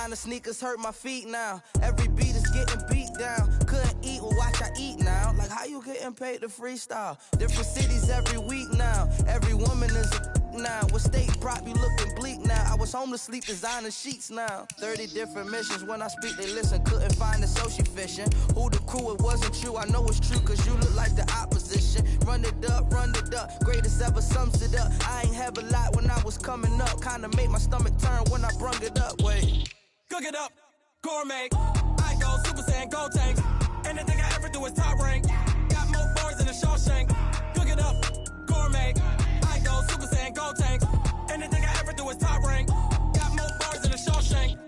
Designer sneakers hurt my feet now. Every beat is getting beat down. Couldn't eat, well watch I eat now. Like how you getting paid to freestyle? Different cities every week now. Every woman is a now. With state prop, you looking bleak now. I was homeless, sleep designer sheets now. 30 different missions. When I speak, they listen. Couldn't find the social fishing. Who the crew? It wasn't true. I know it's true, cause you look like the opposition. Run it up, greatest ever sums it up. I ain't have a lot when I was coming up. Kinda made my stomach turn when I brung it up. Wait. Cook it up, gourmet. I go Super Saiyan Gold Tanks. Anything I ever do is top rank. Got more bars than a Shawshank. Cook it up, gourmet. I go Super Saiyan Gold Tanks. Anything I ever do is top rank. Got more bars than a Shawshank.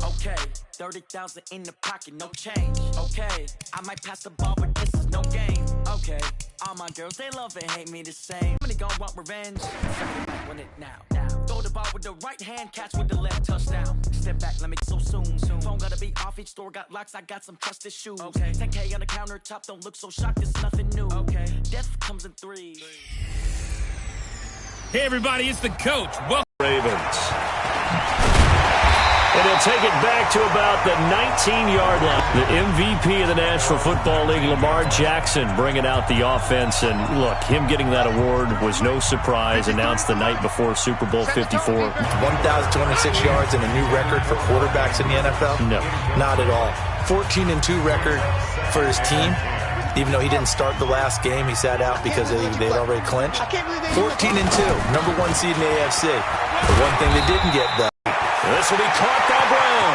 Okay, 30,000 in the pocket, no change. Okay, I might pass the ball, but this is no game. Okay, all my girls, they love and hate me the same. Somebody gon' want revenge, somebody might win it now. Throw the ball with the right hand, catch with the left, touchdown. Step back, let me so soon. Phone gotta be off, each store got locks, I got some trusted shoes. Okay, 10K on the countertop, don't look so shocked, it's nothing new. Okay, death comes in threes. Hey everybody, it's the coach. Welcome. Ravens. And he'll take it back to about the 19-yard line. The MVP of the National Football League, Lamar Jackson, bringing out the offense. And look, him getting that award was no surprise. Announced the night before Super Bowl 54. 1,206 yards and a new record for quarterbacks in the NFL? No. Not at all. 14-2 record for his team. Even though he didn't start the last game, he sat out because they had already clinched. 14-2, number one seed in the AFC. The one thing they didn't get, though. This will be caught by Brown.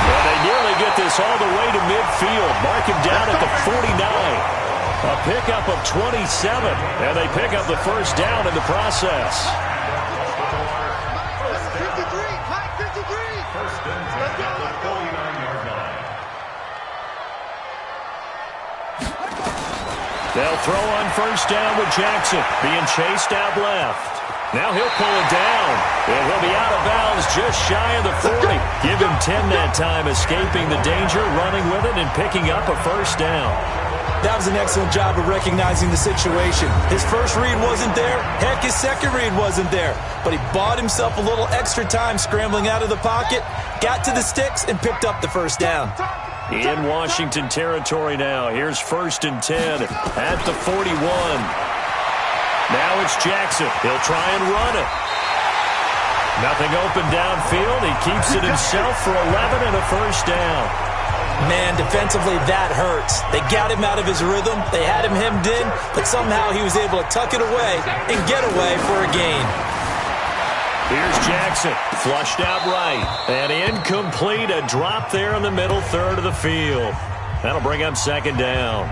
And they nearly get this all the way to midfield. Mark him down at the 49. A pickup of 27. And they pick up the first down in the process. 53, high 53. First down at the 49-yard line. They'll throw on first down with Jackson being chased out left. Now he'll pull it down, and he'll be out of bounds just shy of the 40. Give him 10 that time, escaping the danger, running with it, and picking up a first down. That was an excellent job of recognizing the situation. His first read wasn't there. Heck, his second read wasn't there. But he bought himself a little extra time scrambling out of the pocket, got to the sticks, and picked up the first down. In Washington territory now. Here's 1st and 10 at the 41. Now it's Jackson. He'll try and run it. Nothing open downfield. He keeps it himself for 11 and a first down. Man, defensively, that hurts. They got him out of his rhythm. They had him hemmed in, but somehow he was able to tuck it away and get away for a gain. Here's Jackson. Flushed out right. And incomplete. A drop there in the middle third of the field. That'll bring up second down.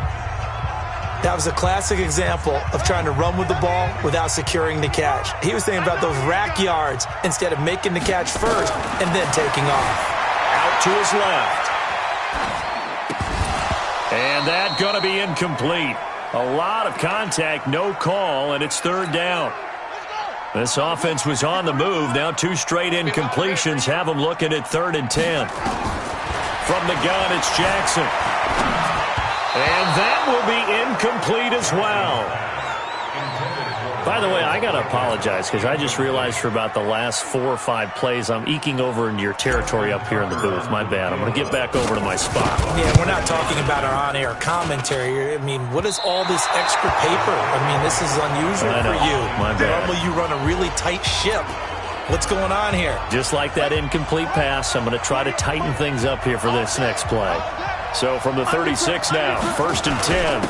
That was a classic example of trying to run with the ball without securing the catch. He was thinking about those rack yards instead of making the catch first and then taking off. Out to his left. And that going to be incomplete. A lot of contact, no call, and it's third down. This offense was on the move. Now 2 straight incompletions have them looking at 3rd and 10. From the gun, it's Jackson. And that will be incomplete as well. By the way, I got to apologize because I just realized for about the last 4 or 5 plays, I'm eking over into your territory up here in the booth. My bad. I'm going to get back over to my spot. Yeah, we're not talking about our on-air commentary. I mean, what is all this extra paper? I mean, this is unusual for you. My bad. Normally you run a really tight ship. What's going on here? Just like that incomplete pass, I'm going to try to tighten things up here for this next play. So from the 36 now, 1st and 10.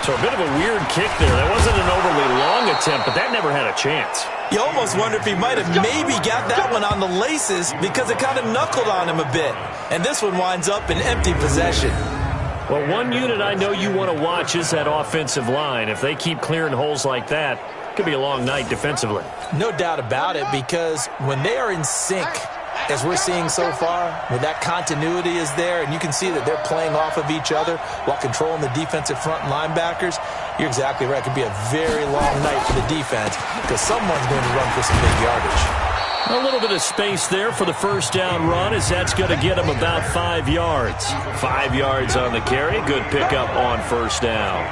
So a bit of a weird kick there. That wasn't an overly long attempt, but that never had a chance. You almost wonder if he might have maybe got that one on the laces because it kind of knuckled on him a bit. And this one winds up in empty possession. Well, one unit I know you want to watch is that offensive line. If they keep clearing holes like that, it could be a long night defensively. No doubt about it, because when they are in sync, as we're seeing so far, where that continuity is there, and you can see that they're playing off of each other while controlling the defensive front linebackers, you're exactly right. It could be a very long night for the defense because someone's going to run for some big yardage. A little bit of space there for the first down run, as that's going to get him about 5 yards. 5 yards on the carry. Good pickup on first down.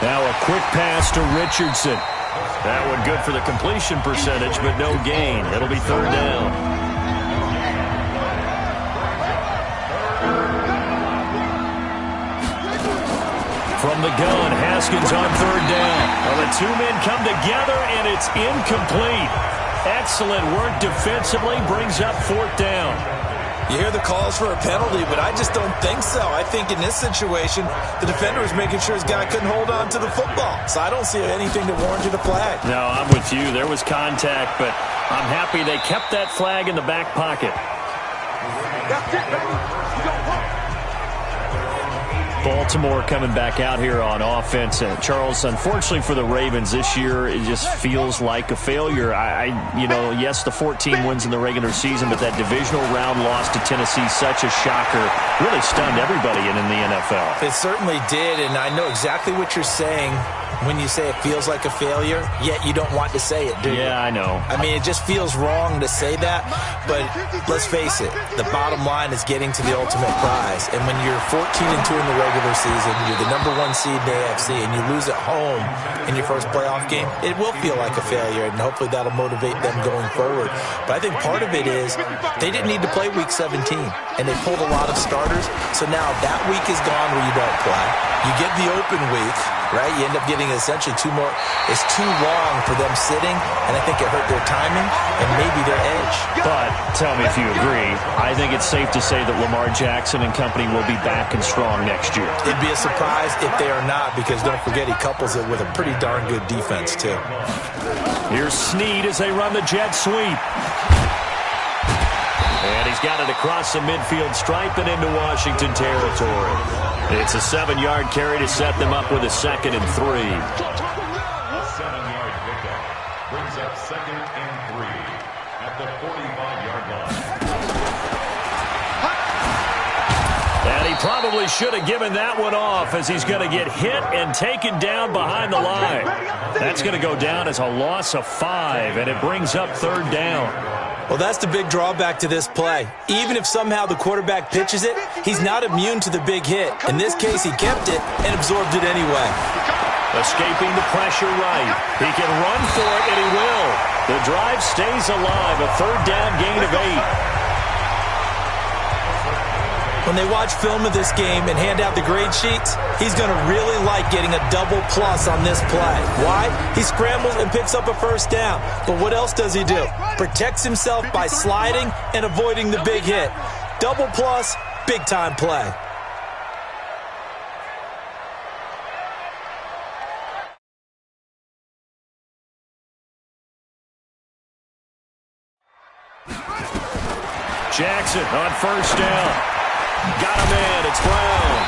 Now a quick pass to Richardson. That one good for the completion percentage, but no gain. It'll be third down. From the gun, Haskins on third down. Well, the two men come together, and it's incomplete. Excellent work defensively, brings up fourth down. You hear the calls for a penalty, but I just don't think so. I think in this situation, the defender was making sure his guy couldn't hold on to the football. So I don't see anything that warranted a flag. No, I'm with you. There was contact, but I'm happy they kept that flag in the back pocket. That's it, baby. You don't walk. Baltimore coming back out here on offense. Charles, unfortunately for the Ravens this year, it just feels like a failure. Yes, the 14 wins in the regular season, but that divisional round loss to Tennessee, such a shocker, really stunned everybody in the NFL. It certainly did, and I know exactly what you're saying when you say it feels like a failure, yet you don't want to say it, do you? Yeah, I know. I mean, it just feels wrong to say that, but let's face it, the bottom line is getting to the ultimate prize. And when you're 14-2 in the regular season, you're the number 1 seed in the AFC, and you lose at home in your first playoff game, it will feel like a failure, and hopefully that'll motivate them going forward. But I think part of it is they didn't need to play Week 17, and they pulled a lot of starters, so now that week is gone where you don't play. You get the open week, right? You end up getting essentially 2 more. It's too long for them sitting, and I think it hurt their timing and maybe their edge. But tell me if you agree, I think it's safe to say that Lamar Jackson and company will be back and strong next year. It'd be a surprise if they are not, because don't forget he couples it with a pretty darn good defense too. Here's Snead as they run the jet sweep. And he's got it across the midfield stripe and into Washington territory. It's a 7-yard carry to set them up with a 2nd and 3. A 7-yard pickup brings up 2nd and 3 at the 45-yard line. And he probably should have given that one off, as he's going to get hit and taken down behind the line. That's going to go down as a loss of 5, and it brings up third down. Well, that's the big drawback to this play. Even if somehow the quarterback pitches it, he's not immune to the big hit. In this case, he kept it and absorbed it anyway. Escaping the pressure right. He can run for it, and he will. The drive stays alive. A third down gain of 8. When they watch film of this game and hand out the grade sheets, he's going to really like getting a double plus on this play. Why? He scrambles and picks up a first down. But what else does he do? Protects himself by sliding and avoiding the big hit. Double plus, big time play. Jackson on first down. Got him in. It's Brown.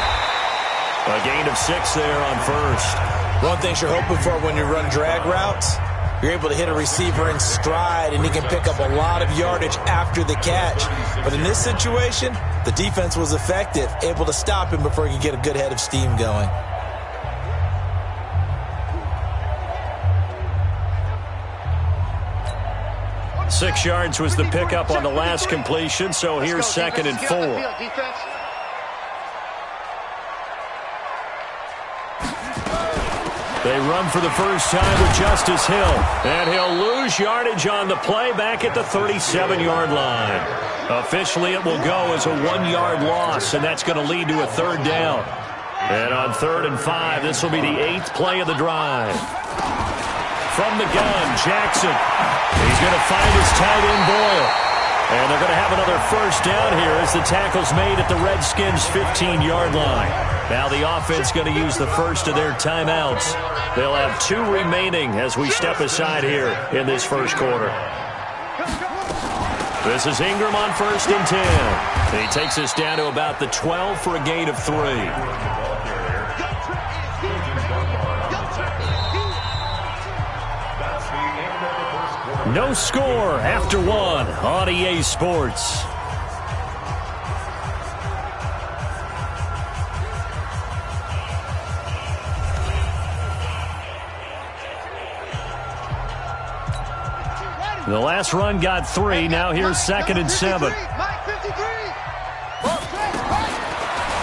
A gain of 6 there on first. One thing you're hoping for when you run drag routes, you're able to hit a receiver in stride, and he can pick up a lot of yardage after the catch. But in this situation, the defense was effective, able to stop him before he could get a good head of steam going. Six yards was the pickup on the last completion, so here's 2nd and 4. They run for the first time with Justice Hill, and he'll lose yardage on the play back at the 37-yard line. Officially, it will go as a 1-yard loss, and that's going to lead to a third down. And on 3rd and 5, this will be the 8th play of the drive. From the gun, Jackson. He's going to find his tight end, Boyle. And they're going to have another first down here as the tackle's made at the Redskins' 15-yard line. Now the offense going to use the first of their timeouts. They'll have 2 remaining as we step aside here in this first quarter. This is Ingram on 1st and 10. He takes us down to about the 12 for a gain of 3. No score after 1 on EA Sports. The last run got 3. Now here's 2nd and 7.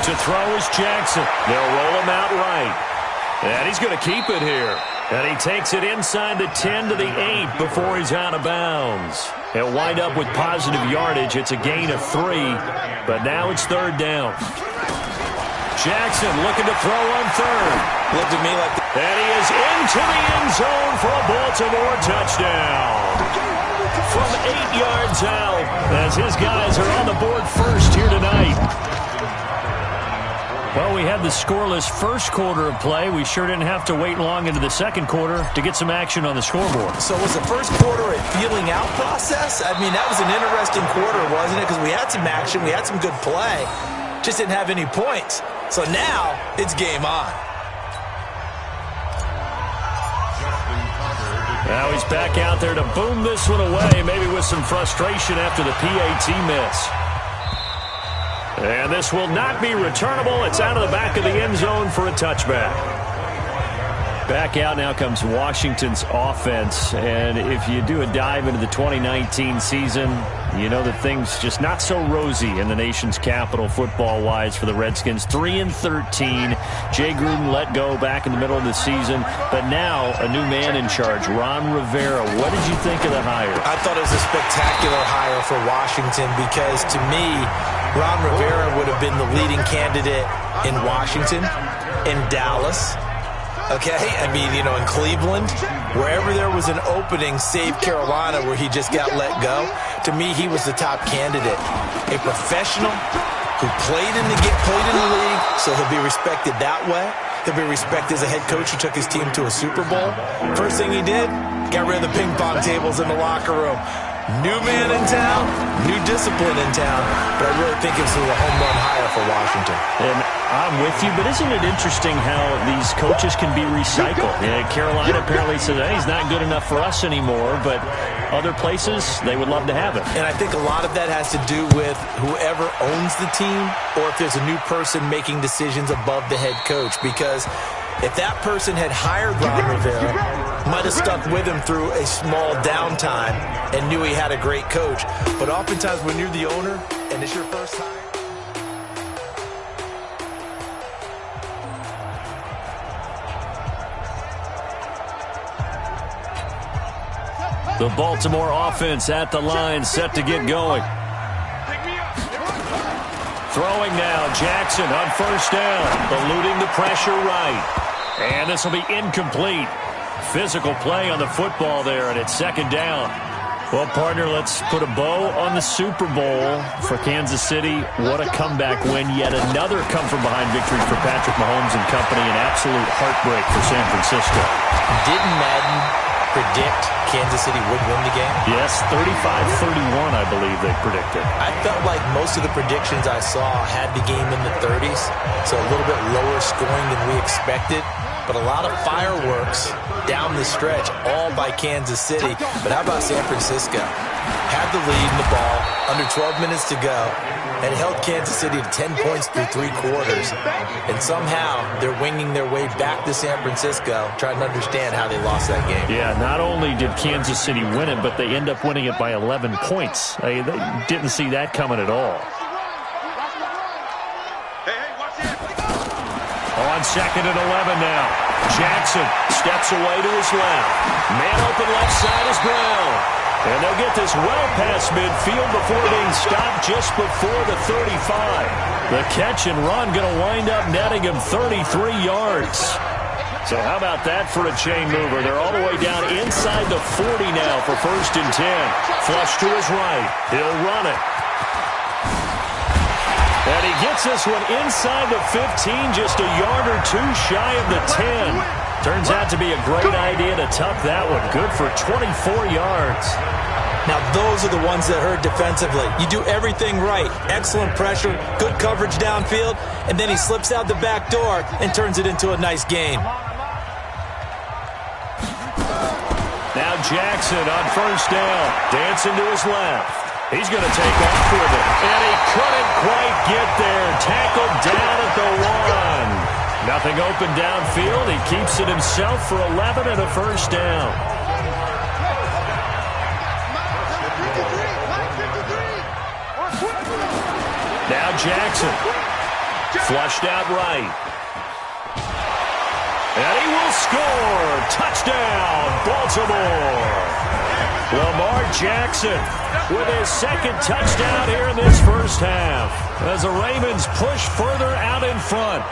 To throw is Jackson. They'll roll him out right. And he's going to keep it here. And he takes it inside the 10 to the 8 before he's out of bounds. He'll wind up with positive yardage. It's a gain of 3, but now it's 3rd down. Jackson looking to throw on 3rd. Looked at me like that. And he is into the end zone for a Baltimore touchdown. From 8 yards out, as his guys are on the board first here tonight. Well, we had the scoreless first quarter of play. We sure didn't have to wait long into the second quarter to get some action on the scoreboard. So was the first quarter a feeling out process? I mean, that was an interesting quarter, wasn't it? Because we had some action, we had some good play, just didn't have any points. So now it's game on. Now he's back out there to boom this one away, maybe with some frustration after the PAT miss. And this will not be returnable. It's out of the back of the end zone for a touchback. Back out now comes Washington's offense. And if you do a dive into the 2019 season, you know that things just not so rosy in the nation's capital football-wise for the Redskins. 3-13. Jay Gruden let go back in the middle of the season. But now a new man in charge, Ron Rivera. What did you think of the hire? I thought it was a spectacular hire for Washington because, to me, Ron Rivera would have been the leading candidate in Washington, in Dallas, okay? I mean, you know, in Cleveland, wherever there was an opening, save Carolina, where he just got let go. To me, he was the top candidate. A professional who played in the league, so he'll be respected that way. He'll be respected as a head coach who took his team to a Super Bowl. First thing he did, got rid of the ping pong tables in the locker room. New man in town, new discipline in town, but I really think it's a home run hire for Washington. And I'm with you, but isn't it interesting how these coaches can be recycled? Carolina apparently said, hey, he's not good enough for us anymore, but other places, they would love to have him. And I think a lot of that has to do with whoever owns the team or if there's a new person making decisions above the head coach, because if that person had hired Ron Rivera, might have stuck with him through a small downtime and knew he had a great coach. But oftentimes when you're the owner and it's your first hire, the Baltimore offense at the line, set to get going. Throwing now, Jackson on first down, eluding the pressure right. And this will be incomplete. Physical play on the football there, and it's 2nd down. Well, partner, let's put a bow on the Super Bowl for Kansas City. What a comeback win. Yet another come-from-behind victory for Patrick Mahomes and company. An absolute heartbreak for San Francisco. Didn't Madden predict Kansas City would win the game? Yes, 35-31, I believe they predicted. I felt like most of the predictions I saw had the game in the 30s, so a little bit lower scoring than we expected. But a lot of fireworks down the stretch, all by Kansas City. But how about San Francisco? Had the lead in the ball, under 12 minutes to go, and held Kansas City to 10 points through 3 quarters. And somehow they're winging their way back to San Francisco, trying to understand how they lost that game. Yeah, not only did Kansas City win it, but they end up winning it by 11 points. They didn't see that coming at all. On 2nd and 11 now. Jackson steps away to his left. Man open left side is Brown. And they'll get this well past midfield before being stopped just before the 35. The catch and run going to wind up netting him 33 yards. So how about that for a chain mover? They're all the way down inside the 40 now for 1st and 10. Flush to his right. He'll run it. And he gets this one inside the 15, just a yard or two shy of the 10. Turns out to be a great idea to tuck that one. Good for 24 yards. Now, those are the ones that hurt defensively. You do everything right. Excellent pressure, good coverage downfield, and then he slips out the back door and turns it into a nice gain. Now Jackson on first down, dancing to his left. He's going to take off with it. And he couldn't quite get there. Tackled down at the 1. Nothing open downfield. He keeps it himself for 11 and a first down. Now Jackson. Flushed out right. And he will score. Touchdown, Baltimore. Lamar Jackson with his second touchdown here in this first half as the Ravens push further out in front.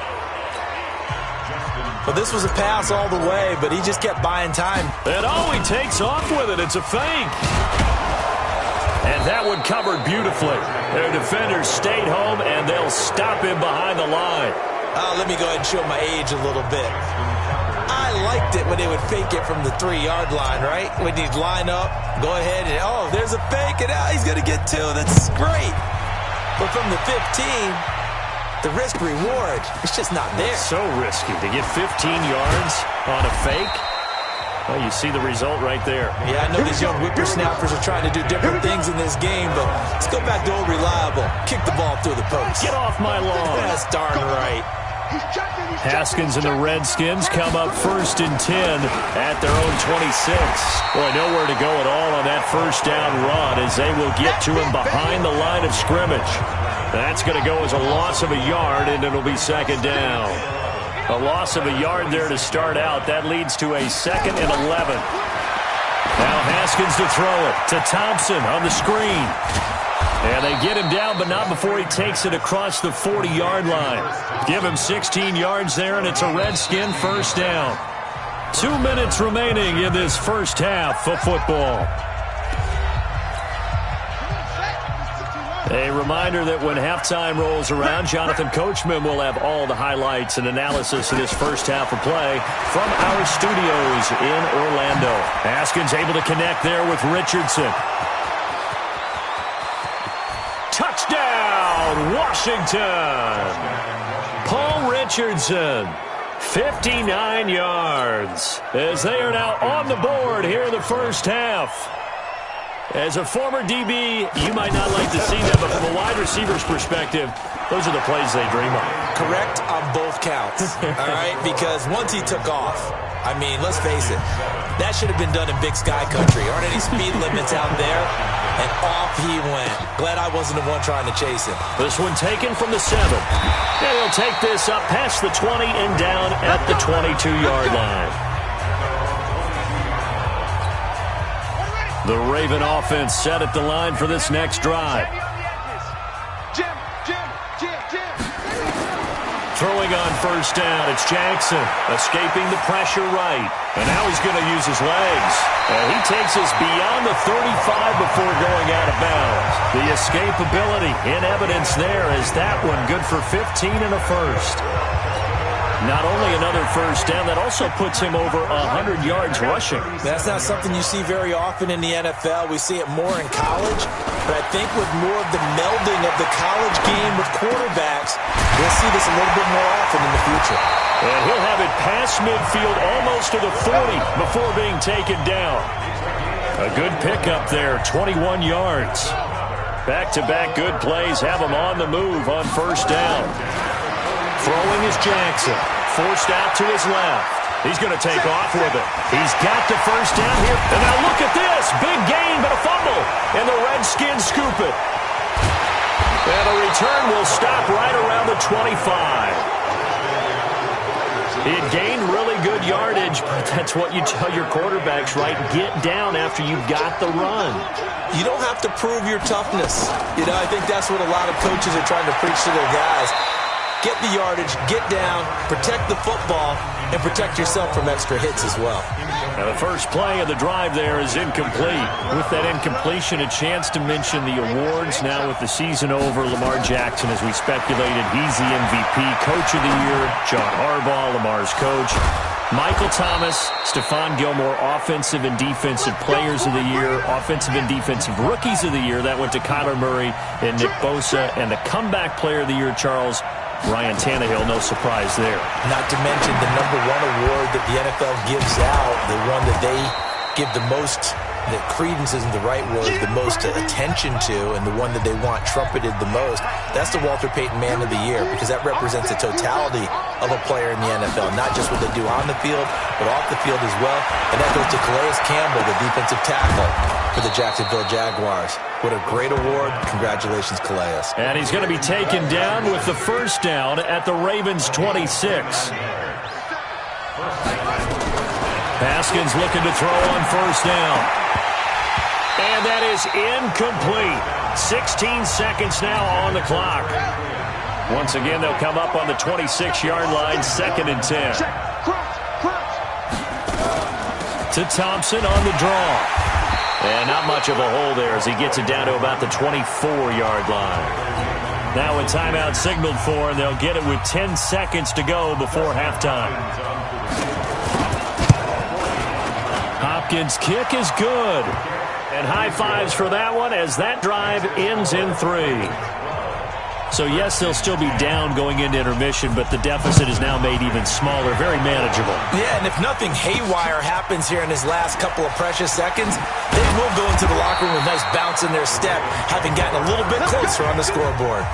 Well, this was a pass all the way, but he just kept buying time. And he takes off with it. It's a fake. And that one covered beautifully. Their defenders stayed home, and they'll stop him behind the line. Let me go ahead and show my age a little bit. I liked it when they would fake it from the 3-yard line, right? When you'd line up, go ahead, and there's a fake, and he's going to get 2. That's great. But from the 15, the risk-reward, it's just not there. It's so risky to get 15 yards on a fake. Well, you see the result right there. Yeah, I know these young whippersnappers are trying to do different things in this game, but let's go back to old reliable. Kick the ball through the post. Get off my lawn. That's darn right. Haskins and the Redskins come up 1st and 10 at their own 26. Boy, nowhere to go at all on that first down run as they will get to him behind the line of scrimmage. That's going to go as a loss of a yard, and it'll be 2nd down. A loss of a yard there to start out. That leads to a 2nd and 11. Now Haskins to throw it to Thompson on the screen. And they get him down, but not before he takes it across the 40-yard line. Give him 16 yards there, and it's a Redskin first down. 2 minutes remaining in this first half of football. A reminder that when halftime rolls around, Jonathan Coachman will have all the highlights and analysis of this first half of play from our studios in Orlando. Haskins able to connect there with Richardson. Touchdown, Washington! Paul Richardson, 59 yards, as they are now on the board here in the first half. As a former DB, you might not like to see them, but from a wide receiver's perspective, those are the plays they dream of. Correct on both counts, all right? Because once he took off, I mean, let's face it, that should have been done in Big Sky country. Aren't any speed limits out there? And off he went. Glad I wasn't the one trying to chase him. This one taken from the 7. And he'll take this up past the 20 and down at the 22-yard line. The Raven offense set at the line for this next drive. Throwing on first down, it's Jackson, escaping the pressure right. And now he's going to use his legs. And he takes us beyond the 35 before going out of bounds. The escapability in evidence there is that one good for 15 and a first. Not only another first down, that also puts him over 100 yards rushing. That's not something you see very often in the NFL. We see it more in college. But I think with more of the melding of the college game with quarterbacks, we'll see this a little bit more often in the future. And he'll have it past midfield almost to the 40 before being taken down. A good pickup there, 21 yards. Back-to-back good plays have him on the move on first down. Throwing is Jackson. Forced out to his left. He's going to take off with it. He's got the first down here. And now look at this. Big gain, but a fumble. And the Redskins scoop it. And the return will stop right around the 25. He had gained really good yardage, but that's what you tell your quarterbacks, right? Get down after you've got the run. You don't have to prove your toughness. You know, I think that's what a lot of coaches are trying to preach to their guys. Get the yardage, get down, protect the football, and protect yourself from extra hits as well. Now the first play of the drive there is incomplete. With that incompletion, a chance to mention the awards. Now with the season over, Lamar Jackson, as we speculated, he's the MVP, Coach of the Year. John Harbaugh, Lamar's coach. Michael Thomas, Stephon Gilmore, Offensive and Defensive Players of the Year, Offensive and Defensive Rookies of the Year. That went to Kyler Murray and Nick Bosa. And the Comeback Player of the Year, Charles, Ryan Tannehill, no surprise there. Not to mention the #1 award that the NFL gives out, the one that they give the most, that credence isn't the right word, the most attention to, and the one that they want trumpeted the most. That's the Walter Payton Man of the Year, because that represents the totality of a player in the NFL, not just what they do on the field, but off the field as well. And that goes to Calais Campbell, the defensive tackle for the the Jacksonville Jaguars. What a great award. Congratulations, Calais. And he's going to be taken down with the first down at the Ravens' 26. Haskins looking to throw on first down. And that is incomplete. 16 seconds now on the clock. Once again, they'll come up on the 26-yard line, 2nd and 10. To Thompson on the draw. And not much of a hole there as he gets it down to about the 24-yard line. Now a timeout signaled for, and they'll get it with 10 seconds to go before halftime. Hopkins' kick is good. And high fives for that one as that drive ends in 3. So, yes, they'll still be down going into intermission, but the deficit is now made even smaller, very manageable. Yeah, and if nothing haywire happens here in his last couple of precious seconds, they will go into the locker room with a nice bounce in their step, having gotten a little bit closer on the scoreboard.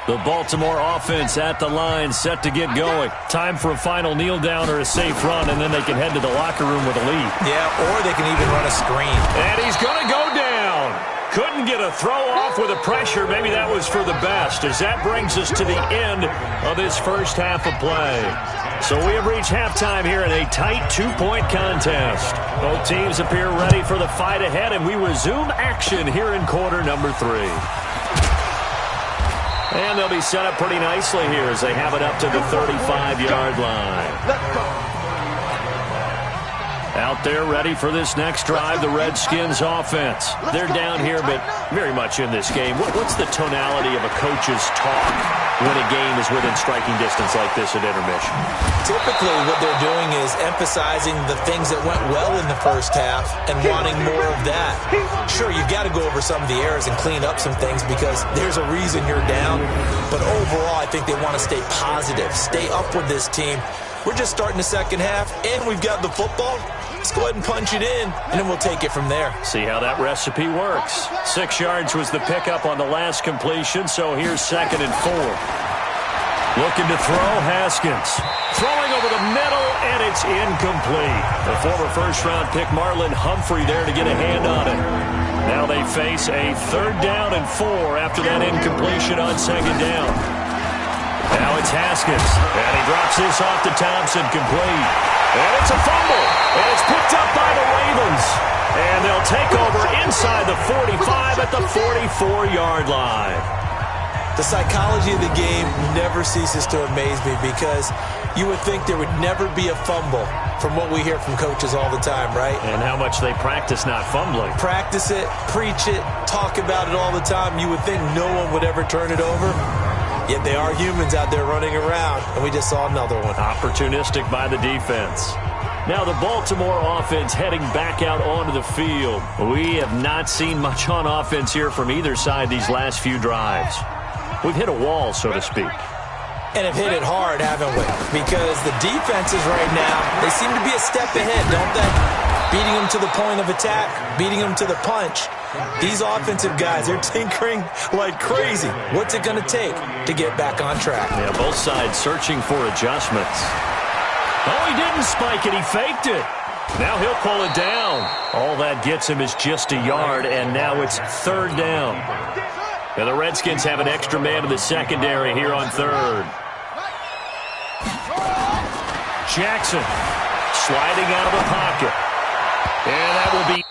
The Baltimore offense at the line, set to get going. Time for a final kneel down or a safe run, and then they can head to the locker room with a lead. Yeah, or they can even run a screen. And he's going to go down. Couldn't get a throw off with the pressure. Maybe that was for the best, as that brings us to the end of this first half of play. So we have reached halftime here in a tight 2-point contest. Both teams appear ready for the fight ahead, and we resume action here in quarter number 3. And they'll be set up pretty nicely here as they have it up to the 35-yard line. Out there ready for this next drive, the Redskins offense. They're down here, but very much in this game. What's the tonality of a coach's talk when a game is within striking distance like this at intermission? Typically, what they're doing is emphasizing the things that went well in the first half and wanting more of that. Sure, you've got to go over some of the errors and clean up some things because there's a reason you're down. But overall, I think they want to stay positive, stay up with this team. We're just starting the second half, and we've got the football. Let's go ahead and punch it in, and then we'll take it from there. See how that recipe works. 6 yards was the pickup on the last completion, so here's 2nd and 4. Looking to throw, Haskins. Throwing over the middle, and it's incomplete. The former first-round pick, Marlon Humphrey, there to get a hand on it. Now they face a 3rd down and 4 after that incompletion on 2nd down. Now it's Haskins, and he drops this off to Thompson, complete. And it's a fumble, and it's picked up by the Ravens. And they'll take over inside the 45 at the 44-yard line. The psychology of the game never ceases to amaze me because you would think there would never be a fumble from what we hear from coaches all the time, right? And how much they practice not fumbling. Practice it, preach it, talk about it all the time. You would think no one would ever turn it over. Yet they are humans out there running around, and we just saw another one. Opportunistic by the defense. Now the Baltimore offense heading back out onto the field. We have not seen much on offense here from either side these last few drives. We've hit a wall, so to speak. And have hit it hard, haven't we? Because the defenses right now, they seem to be a step ahead, don't they? Beating them to the point of attack, beating them to the punch. These offensive guys, they're tinkering like crazy. What's it going to take to get back on track? Yeah, both sides searching for adjustments. Oh, he didn't spike it. He faked it. Now he'll pull it down. All that gets him is just a yard, and now it's 3rd down. Now the Redskins have an extra man in the secondary here on 3rd. Jackson sliding out of the pocket. And that will be...